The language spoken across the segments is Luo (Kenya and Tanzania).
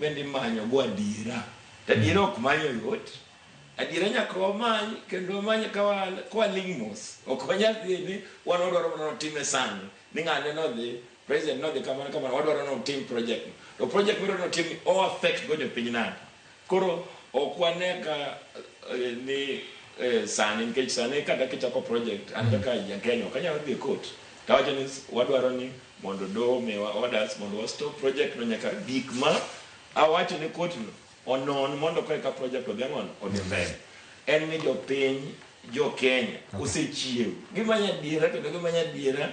bende manyo go adira. Tadira ok manyo yot. Adira nyaka wamany kendo many kwa lingmos. Ok wanyal dhi ni wan wadwaro mana time sani. Ni ng'ane no dhi president no dhi kamano wadwaro no team project. To project midwaro no team o affect go jopiny nade. Koro ok waneka ni sani nikech sani kata kichako project an kaka Kenya ok anyalo dhi court. Tawacho ni wadwaro ni mondo do mewa orders mondo wa stop project no nyaka gik ma awacho ni court no onon mondo ka project odhiangon odhi mbele. En ni jopiny jo Kenya osechiew gimanya diera kendo gimanya diera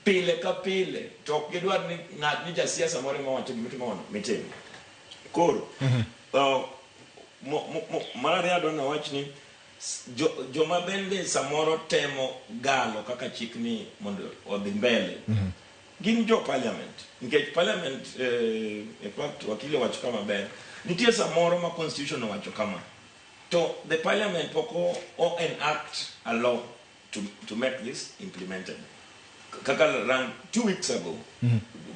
pile ka pile to ok gidwar ni ng'at ni jasiasa moro ma wacho gimoro mitimo. Koro mara ya dona wach ni joma bende samoro temo galo kaka chik ni mondo odhi mbele gin jo parliament nikech parliament in fact wakili wacho kama ber nitie samoro ma constitution wacho kama to the parliament poko o enact a law to make this implemented kaka around 2 weeks ago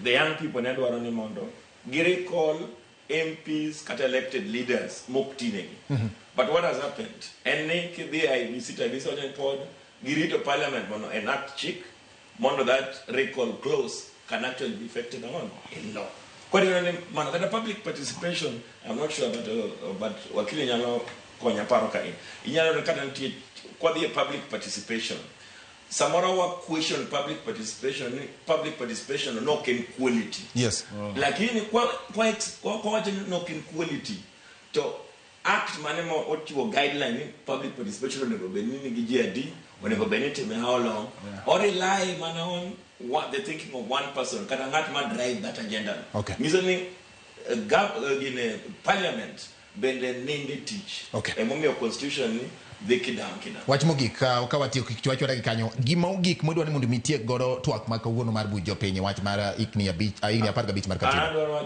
the young people nedwaro ni mondo gi recall MPs kat elected leaders moktinegi. But what has happened? Any I visit pod, Girito Parliament mono enact chik, mono that recall clause can actually be effected on in law. Mono that public participation, I'm not sure but wakili nyalo konya paro kai. Inyalo rekata nti kwa the public participation. Samora wa question public participation no ken quality. Yes. Lakini kwa waje no ken quality to act manemo otiwo guideline public participation onego benini gijedi onego benite me how long or rely mana on what the thinking of one person kata ngat ma drive that agenda. Okay. Misoni in parliament bende ninde teach. Okay. Emomiyo constitution ni kidam. Wach mogik ka watiyo kichwacho ragi kanyo gima ogik modwa ni mondo mitie godo twak ma kawuono mar bujo piny wach mar ikni 15 mar katiba.